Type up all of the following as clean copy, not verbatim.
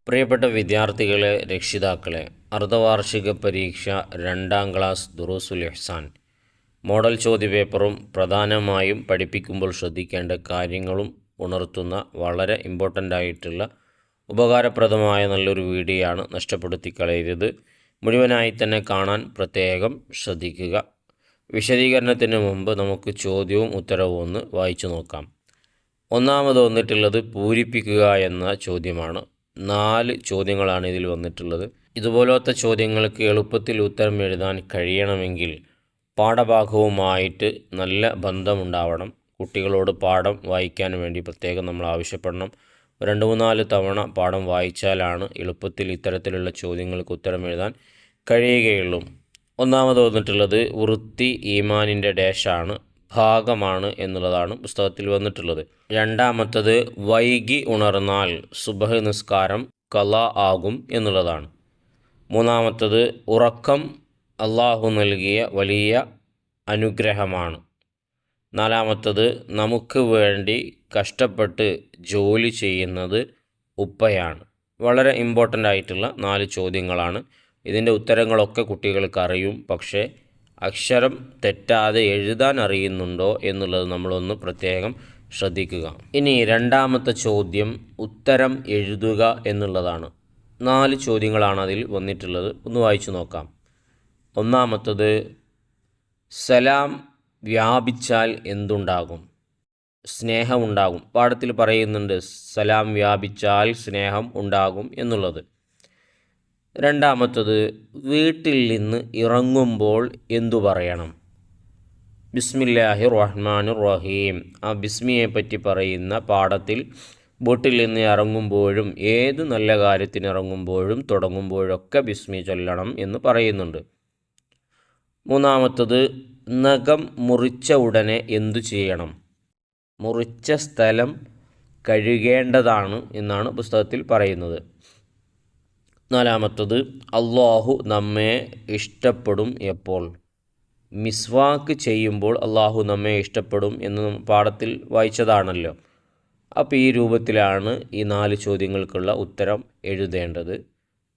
പ്രിയപ്പെട്ട വിദ്യാർത്ഥികളെ, രക്ഷിതാക്കളെ, അർദ്ധവാർഷിക പരീക്ഷ 2ാം ക്ലാസ് ദുറൂസുൽ ഇഹ്സാൻ മോഡൽ ചോദ്യപേപ്പറും പ്രധാനമായും പഠിപ്പിക്കുമ്പോൾ ശ്രദ്ധിക്കേണ്ട കാര്യങ്ങളും ഉണർത്തുന്ന വളരെ ഇമ്പോർട്ടൻ്റ് ആയിട്ടുള്ള ഉപകാരപ്രദമായ നല്ലൊരു വീഡിയോ ആണ്. നഷ്ടപ്പെടുത്തി കളയരുത്. മുഴുവനായി തന്നെ കാണാൻ പ്രത്യേകം ശ്രദ്ധിക്കുക. വിശദീകരണത്തിന് മുമ്പ് നമുക്ക് ചോദ്യവും ഉത്തരവും ഒന്ന് വായിച്ചു നോക്കാം. ഒന്നാമത് വന്നിട്ടുള്ളത് പൂരിപ്പിക്കുക എന്ന ചോദ്യമാണ്. 4 ചോദ്യങ്ങളാണ് ഇതിൽ വന്നിട്ടുള്ളത്. ഇതുപോലത്തെ ചോദ്യങ്ങൾക്ക് എളുപ്പത്തിൽ ഉത്തരം എഴുതാൻ കഴിയണമെങ്കിൽ പാഠഭാഗവുമായിട്ട് നല്ല ബന്ധമുണ്ടാവണം. കുട്ടികളോട് പാഠം വായിക്കാൻ വേണ്ടി പ്രത്യേകം നമ്മൾ ആവശ്യപ്പെടണം. 2-3 തവണ പാഠം വായിച്ചാലാണ് എളുപ്പത്തിൽ ഇത്തരത്തിലുള്ള ചോദ്യങ്ങൾക്ക് ഉത്തരം എഴുതാൻ കഴിയുകയുള്ളൂ. ഒന്നാമത് വന്നിട്ടുള്ളത് വൃത്തി ഈമാനിൻ്റെ ഡാഷാണ്, ഭാഗമാണ് എന്നുള്ളതാണ് പുസ്തകത്തിൽ വന്നിട്ടുള്ളത്. രണ്ടാമത്തത് വൈകി ഉണർന്നാൽ സുബഹ് നിസ്കാരം ഖളാ ആകും എന്നുള്ളതാണ്. മൂന്നാമത്തത് ഉറക്കം അള്ളാഹു നൽകിയ വലിയ അനുഗ്രഹമാണ്. നാലാമത്തത് നമുക്ക് വേണ്ടി കഷ്ടപ്പെട്ട് ജോലി ചെയ്യുന്നത് ഉപ്പയാണ്. വളരെ ഇമ്പോർട്ടൻ്റ് ആയിട്ടുള്ള 4 ചോദ്യങ്ങളാണ്. ഇതിൻ്റെ ഉത്തരങ്ങളൊക്കെ കുട്ടികൾക്ക് അറിയും, പക്ഷേ അക്ഷരം തെറ്റാതെ എഴുതാൻ അറിയുന്നുണ്ടോ എന്നുള്ളത് നമ്മളൊന്ന് പ്രത്യേകം ശ്രദ്ധിക്കുക. ഇനി രണ്ടാമത്തെ ചോദ്യം ഉത്തരം എഴുതുക എന്നുള്ളതാണ്. 4 ചോദ്യങ്ങളാണ് അതിൽ വന്നിട്ടുള്ളത്. ഒന്ന് വായിച്ചു നോക്കാം. ഒന്നാമത്തത് സലാം വ്യാപിച്ചാൽ എന്തുണ്ടാകും? സ്നേഹമുണ്ടാകും. പാഠത്തിൽ പറയുന്നുണ്ട് സലാം വ്യാപിച്ചാൽ സ്നേഹം ഉണ്ടാകും എന്നുള്ളത്. രണ്ടാമത്തത് വീട്ടിൽ നിന്ന് ഇറങ്ങുമ്പോൾ എന്തു പറയണം? ബിസ്മില്ലാഹിർ റഹ്മാനിർ റഹീം. ആ ബിസ്മിയെ പറ്റി പറയുന്ന പാഠത്തിൽ വീട്ടിൽ നിന്ന് ഇറങ്ങുമ്പോഴും ഏത് നല്ല കാര്യത്തിന് ഇറങ്ങുമ്പോഴും തുടങ്ങുമ്പോഴൊക്കെ ബിസ്മി ചൊല്ലണം എന്ന് പറയുന്നുണ്ട്. മൂന്നാമത്തത് നഖം മുറിച്ച ഉടനെ എന്തു ചെയ്യണം? മുറിച്ച സ്ഥലം കഴുകേണ്ടതാണ് എന്നാണ് പുസ്തകത്തിൽ പറയുന്നത്. നാലാമത്തത് അള്ളാഹു നമ്മെ ഇഷ്ടപ്പെടും എപ്പോൾ? മിസ്വാക്ക് ചെയ്യുമ്പോൾ അള്ളാഹു നമ്മെ ഇഷ്ടപ്പെടും എന്ന് പാഠത്തിൽ വായിച്ചതാണല്ലോ. അപ്പോൾ ഈ രൂപത്തിലാണ് ഈ 4 ചോദ്യങ്ങൾക്കുള്ള ഉത്തരം എഴുതേണ്ടത്.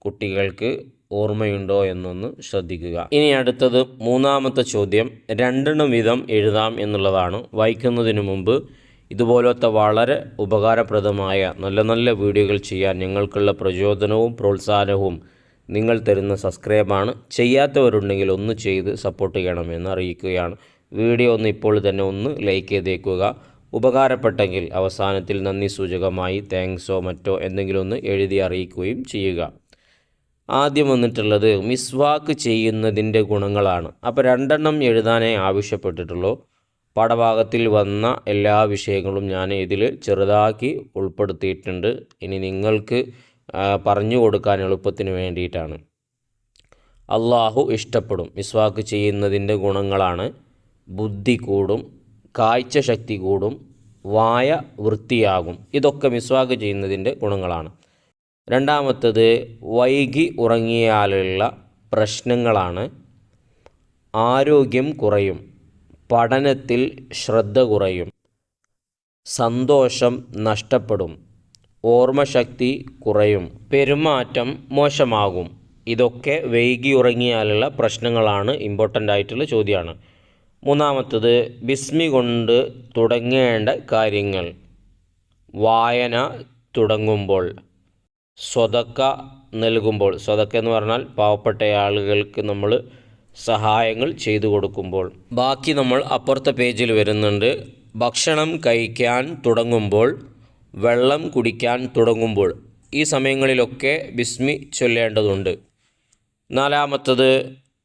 കുട്ടികൾക്ക് ഓർമ്മയുണ്ടോ എന്നൊന്ന് ശ്രദ്ധിക്കുക. ഇനി അടുത്തത് മൂന്നാമത്തെ ചോദ്യം 2 വീതം എഴുതാം എന്നുള്ളതാണ്. വായിക്കുന്നതിന് മുമ്പ് ഇതുപോലത്തെ വളരെ ഉപകാരപ്രദമായ നല്ല നല്ല വീഡിയോകൾ ചെയ്യാൻ ഞങ്ങൾക്കുള്ള പ്രചോദനവും പ്രോത്സാഹനവും നിങ്ങൾ തരുന്ന സബ്സ്ക്രൈബാണ്. ചെയ്യാത്തവരുണ്ടെങ്കിൽ ഒന്ന് ചെയ്ത് സപ്പോർട്ട് ചെയ്യണമെന്ന് അറിയിക്കുകയാണ്. വീഡിയോ ഒന്ന് ഇപ്പോൾ തന്നെ ഒന്ന് ലൈക്ക് ചെയ്തേക്കുക. ഉപകാരപ്പെട്ടെങ്കിൽ അവസാനത്തിൽ നന്ദി സൂചകമായി താങ്ക്സോ മറ്റോ എന്തെങ്കിലും ഒന്ന് എഴുതി അറിയിക്കുകയും ചെയ്യുക. ആദ്യം വന്നിട്ടുള്ളത് മിസ്വാക്ക് ചെയ്യുന്നതിൻ്റെ ഗുണങ്ങളാണ്. അപ്പോൾ 2 എഴുതാനേ ആവശ്യപ്പെട്ടിട്ടുള്ളൂ. പാഠഭാഗത്തിൽ വന്ന എല്ലാ വിഷയങ്ങളും ഞാൻ ഇതിൽ ചെറുതാക്കി ഉൾപ്പെടുത്തിയിട്ടുണ്ട്. ഇനി നിങ്ങൾക്ക് പറഞ്ഞു കൊടുക്കാൻ എളുപ്പത്തിന് വേണ്ടിയിട്ടാണ്. അള്ളാഹു ഇഷ്ടപ്പെടും. മിസ്വാക്ക് ചെയ്യുന്നതിൻ്റെ ഗുണങ്ങളാണ് ബുദ്ധി കൂടും, കാഴ്ച ശക്തി കൂടും, വായ വൃത്തിയാകും. ഇതൊക്കെ മിസ്വാക്ക് ചെയ്യുന്നതിൻ്റെ ഗുണങ്ങളാണ്. രണ്ടാമത്തത് വൈകി ഉറങ്ങിയാലുള്ള പ്രശ്നങ്ങളാണ്. ആരോഗ്യം കുറയും, പഠനത്തിൽ ശ്രദ്ധ കുറയും, സന്തോഷം നഷ്ടപ്പെടും, ഓർമ്മശക്തി കുറയും, പെരുമാറ്റം മോശമാകും. ഇതൊക്കെ വൈകി ഉറങ്ങിയാലുള്ള പ്രശ്നങ്ങളാണ്. ഇമ്പോർട്ടൻ്റ് ആയിട്ടുള്ള ചോദ്യമാണ്. മൂന്നാമത്തത് ബിസ്മി കൊണ്ട് തുടങ്ങേണ്ട കാര്യങ്ങൾ. വായന തുടങ്ങുമ്പോൾ, സ്വതക്ക നൽകുമ്പോൾ, സ്വതക്ക എന്ന് പറഞ്ഞാൽ പാവപ്പെട്ട ആളുകൾക്ക് നമ്മൾ സഹായങ്ങൾ ചെയ്തു കൊടുക്കുമ്പോൾ. ബാക്കി നമ്മൾ അപ്പുറത്തെ പേജിൽ വരുന്നുണ്ട്. ഭക്ഷണം കഴിക്കാൻ തുടങ്ങുമ്പോൾ, വെള്ളം കുടിക്കാൻ തുടങ്ങുമ്പോൾ, ഈ സമയങ്ങളിലൊക്കെ ബിസ്മി ചൊല്ലേണ്ടതുണ്ട്. നാലാമത്തത്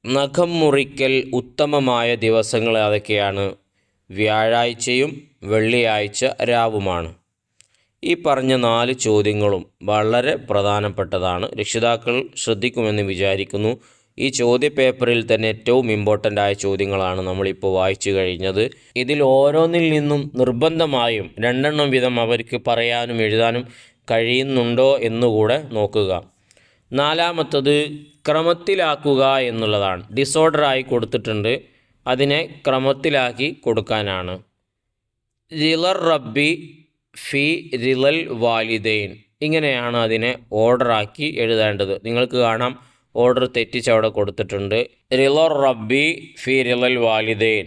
നഖം മുറിക്കൽ ഉത്തമമായ ദിവസങ്ങൾ ഏതൊക്കെയാണ്? വ്യാഴാഴ്ചയും വെള്ളിയാഴ്ച രാവുമാണ്. ഈ പറഞ്ഞ 4 ചോദ്യങ്ങളും വളരെ പ്രധാനപ്പെട്ടതാണ്. രക്ഷിതാക്കൾ ശ്രദ്ധിക്കുമെന്ന് വിചാരിക്കുന്നു. ഈ ചോദ്യപേപ്പറിൽ തന്നെ ഏറ്റവും ഇമ്പോർട്ടൻ്റ് ആയ ചോദ്യങ്ങളാണ് നമ്മളിപ്പോൾ വായിച്ചു കഴിഞ്ഞത്. ഇതിൽ ഓരോന്നിൽ നിന്നും നിർബന്ധമായും 2 വീതം അവർക്ക് പറയാനും എഴുതാനും കഴിയുന്നുണ്ടോ എന്നുകൂടെ നോക്കുക. നാലാമത്തത് ക്രമത്തിലാക്കുക എന്നുള്ളതാണ്. ഡിസോർഡറായി കൊടുത്തിട്ടുണ്ട്, അതിനെ ക്രമത്തിലാക്കി കൊടുക്കാനാണ്. റിളർ റബ്ബി ഫി റിളൽ വാലിദൈൻ ഇങ്ങനെയാണ് അതിനെ ഓർഡറാക്കി എഴുതേണ്ടത്. നിങ്ങൾക്ക് കാണാം ഓർഡർ തെറ്റിച്ച് അവിടെ കൊടുത്തിട്ടുണ്ട്. റിളർ റബ്ബി ഫി റിളൽ വാലിദൈൻ,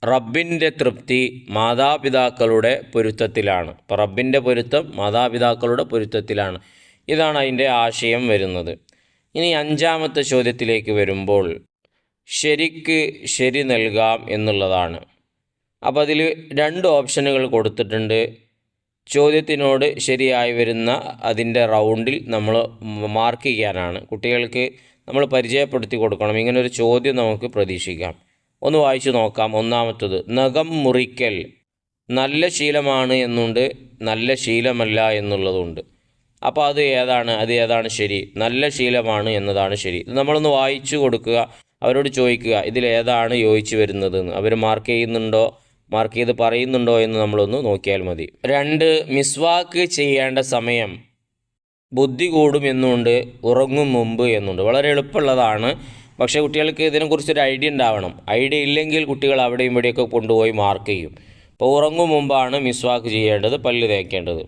റബ്ബിൻ്റെ തൃപ്തി മാതാപിതാക്കളുടെ പൊരുത്തത്തിലാണ്. അപ്പോൾ റബ്ബിൻ്റെ പൊരുത്തം മാതാപിതാക്കളുടെ പൊരുത്തത്തിലാണ്. ഇതാണ് അതിൻ്റെ ആശയം വരുന്നത്. ഇനി 5ാമത്തെ ചോദ്യത്തിലേക്ക് വരുമ്പോൾ ശരിക്ക് ശരി നൽകാം എന്നുള്ളതാണ്. അപ്പോൾ അതിൽ 2 ഓപ്ഷനുകൾ കൊടുത്തിട്ടുണ്ട്. ചോദ്യത്തിനോട് ശരിയായി വരുന്ന അതിൻ്റെ റൗണ്ടിൽ നമ്മൾ മാർക്ക് ചെയ്യാനാണ്. കുട്ടികൾക്ക് നമ്മൾ പരിചയപ്പെടുത്തി കൊടുക്കണം. ഇങ്ങനൊരു ചോദ്യം നമുക്ക് പ്രതീക്ഷിക്കാം. ഒന്ന് വായിച്ചു നോക്കാം. 1ാമത്തത്, നഖം മുറിക്കൽ നല്ല ശീലമാണ് എന്നുണ്ട്, നല്ല ശീലമല്ല എന്നുള്ളതുണ്ട്. അപ്പോൾ അത് ഏതാണ് ശരി? നല്ല ശീലമാണ് എന്നതാണ് ശരി. ഇത് നമ്മളൊന്ന് വായിച്ചു കൊടുക്കുക, അവരോട് ചോദിക്കുക ഇതിലേതാണ് യോജിച്ച് വരുന്നതെന്ന്. അവർ മാർക്ക് ചെയ്ത് പറയുന്നുണ്ടോ എന്ന് നമ്മളൊന്ന് നോക്കിയാൽ മതി. 2, മിസ്വാക്ക് ചെയ്യേണ്ട സമയം ബുദ്ധി കൂടും എന്നുണ്ട്, ഉറങ്ങും മുമ്പ് എന്നുണ്ട്. വളരെ എളുപ്പമുള്ളതാണ്. പക്ഷേ കുട്ടികൾക്ക് ഇതിനെക്കുറിച്ചൊരു ഐഡിയ ഉണ്ടാവണം. ഐഡിയ ഇല്ലെങ്കിൽ കുട്ടികൾ അവിടെയും ഇവിടെയൊക്കെ കൊണ്ടുപോയി മാർക്ക് ചെയ്യും. അപ്പോൾ ഉറങ്ങും മുമ്പാണ് മിസ്വാക്ക് ചെയ്യേണ്ടത്, പല്ല് തേക്കേണ്ടത്.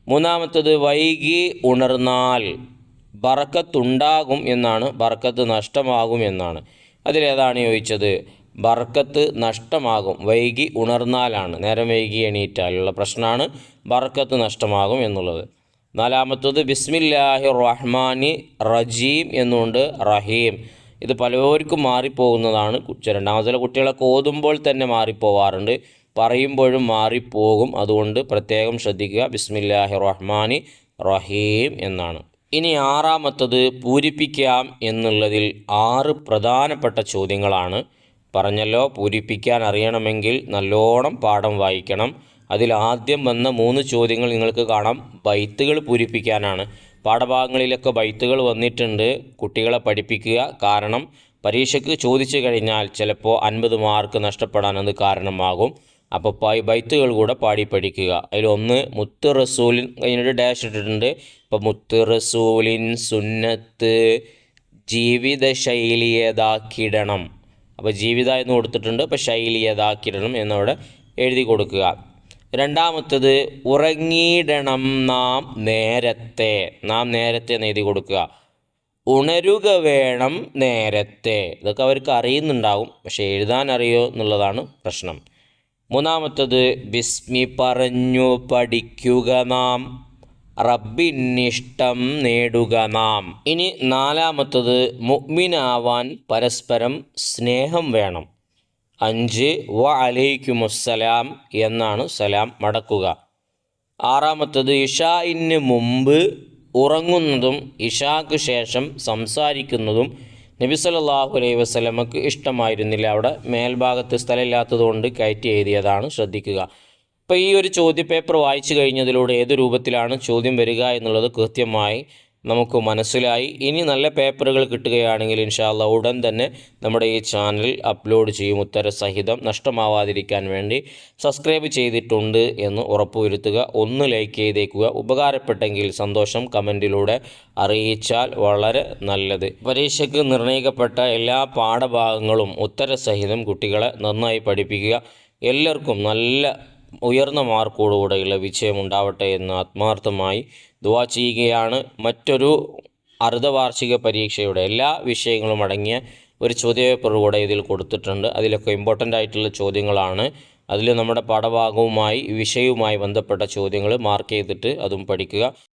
3ാമത്തത്, വൈകി ഉണർന്നാൽ ബർക്കത്തുണ്ടാകും എന്നാണ്, ബർക്കത്ത് നഷ്ടമാകും എന്നാണ്. അതിലേതാണ് ചോദിച്ചത്? ബർക്കത്ത് നഷ്ടമാകും, വൈകി ഉണർന്നാലാണ്, നേരം വൈകി എണീറ്റാലുള്ള പ്രശ്നമാണ് ബർക്കത്ത് നഷ്ടമാകും എന്നുള്ളത്. 4ാമത്തത്, ബിസ്മില്ലാഹിർ റഹ്മാനി റജീം എന്നുണ്ട്, റഹീം. ഇത് പലവർക്കും മാറിപ്പോകുന്നതാണ്. 2ാമത്തെ കുട്ടികളൊക്കെ ഓതുമ്പോൾ തന്നെ മാറിപ്പോവാറുണ്ട്, പറയുമ്പോഴും മാറിപ്പോകും. അതുകൊണ്ട് പ്രത്യേകം ശ്രദ്ധിക്കുക. ബിസ്മില്ലാഹിർ റഹ്മാനി റഹീം എന്നാണ്. ഇനി 6ാമത്തത്, പൂരിപ്പിക്കാം എന്നുള്ളതിൽ 6 പ്രധാനപ്പെട്ട ചോദ്യങ്ങളാണ്. പറഞ്ഞല്ലോ, പൂരിപ്പിക്കാൻ അറിയണമെങ്കിൽ നല്ലോണം പാഠം വായിക്കണം. അതിൽ ആദ്യം വന്ന 3 ചോദ്യങ്ങൾ നിങ്ങൾക്ക് കാണാം, ബൈത്തുകൾ പൂരിപ്പിക്കാനാണ്. പാഠഭാഗങ്ങളിലൊക്കെ ബൈത്തുകൾ വന്നിട്ടുണ്ട്. കുട്ടികളെ പഠിപ്പിക്കുക. കാരണം പരീക്ഷയ്ക്ക് ചോദിച്ചു കഴിഞ്ഞാൽ ചിലപ്പോൾ 50 മാർക്ക് നഷ്ടപ്പെടാൻ അത് കാരണമാകും. അപ്പോൾ ബൈത്തുകൾ കൂടെ പാടി പഠിക്കുക. അതിലൊന്ന് മുത്ത് റസൂലിൻ, അതിനൊരു ഡാഷ് ഇട്ടിട്ടുണ്ട്. ഇപ്പോൾ മുത്ത് റസൂലിൻ സുന്നത്ത് ജീവിത ശൈലിയേതാക്കിടണം. അപ്പോൾ ജീവിത എന്ന് കൊടുത്തിട്ടുണ്ട്, അപ്പോൾ ശൈലിയേതാക്കിടണം എന്നവിടെ എഴുതി കൊടുക്കുക. 2ാമത്തത്, ഉറങ്ങിയിടണം നാം നേരത്തെ എന്ന് എഴുതി കൊടുക്കുക. ഉണരുക വേണം നേരത്തെ. ഇതൊക്കെ അവർക്ക് അറിയുന്നുണ്ടാകും, പക്ഷേ എഴുതാൻ അറിയോ എന്നുള്ളതാണ് പ്രശ്നം. 3ാമത്തത്, ബിസ്മി പറഞ്ഞു പഠിക്കുക നാം, റബ്ബിനിഷ്ടം നേടുക നാം. ഇനി 4ാമത്തത്, മുഅ്മിനാവാൻ പരസ്പരം സ്നേഹം വേണം. 5, വ അലൈക്കുമുസ്സലാം എന്നാണ് സലാം മടക്കുക. 6ാമത്തത്, ഇഷായിന് മുമ്പ് ഉറങ്ങുന്നതും ഇഷാക്ക് ശേഷം സംസാരിക്കുന്നതും നബി സല്ലല്ലാഹു അലൈഹി വസല്ലമക്ക് ഇഷ്ടമായിരുന്നില്ല. അവിടെ മേൽഭാഗത്ത് സ്ഥലമില്ലാത്തതുകൊണ്ട് കയറ്റി എഴുതിയതാണ്, ശ്രദ്ധിക്കുക. ഇപ്പോൾ ഈ ഒരു ചോദ്യപേപ്പർ വായിച്ചു കഴിഞ്ഞതിലൂടെ ഏത് രൂപത്തിലാണ് ചോദ്യം വരിക എന്നുള്ളത് കൃത്യമായി നമുക്ക് മനസ്സിലായി. ഇനി നല്ല പേപ്പറുകൾ കിട്ടുകയാണെങ്കിൽ ഇൻഷാ അല്ലാഹ് ഉടൻ തന്നെ നമ്മുടെ ഈ ചാനൽ അപ്ലോഡ് ചെയ്യും, ഉത്തരസഹിതം. നഷ്ടമാവാതിരിക്കാൻ വേണ്ടി സബ്സ്ക്രൈബ് ചെയ്തിട്ടുണ്ട് എന്ന് ഉറപ്പുവരുത്തുക. ഒന്ന് ലൈക്ക് ചെയ്തേക്കുക. ഉപകാരപ്പെട്ടെങ്കിൽ സന്തോഷം, കമൻറ്റിലൂടെ അറിയിച്ചാൽ വളരെ നല്ലത്. പരീക്ഷയ്ക്ക് നിർണയിക്കപ്പെട്ട എല്ലാ പാഠഭാഗങ്ങളും ഉത്തരസഹിതം കുട്ടികളെ നന്നായി പഠിപ്പിക്കുക. എല്ലാവർക്കും നല്ല ഉയർന്ന മാർക്കോടുകൂടെയുള്ള വിജയം ഉണ്ടാവട്ടെ എന്ന് ആത്മാർത്ഥമായി ദുആ ചെയ്യുകയാണ്. മറ്റൊരു അർദ്ധവാർഷിക പരീക്ഷയുടെ എല്ലാ വിഷയങ്ങളും അടങ്ങിയ ഒരു ചോദ്യപേപ്പർ കൂടെ ഇതിൽ കൊടുത്തിട്ടുണ്ട്. അതിലൊക്കെ ഇമ്പോർട്ടൻ്റ് ആയിട്ടുള്ള ചോദ്യങ്ങളാണ്. അതിൽ നമ്മുടെ പാഠഭാഗവുമായി വിഷയവുമായി ബന്ധപ്പെട്ട ചോദ്യങ്ങൾ മാർക്ക് ചെയ്തിട്ട് അതും പഠിക്കുക.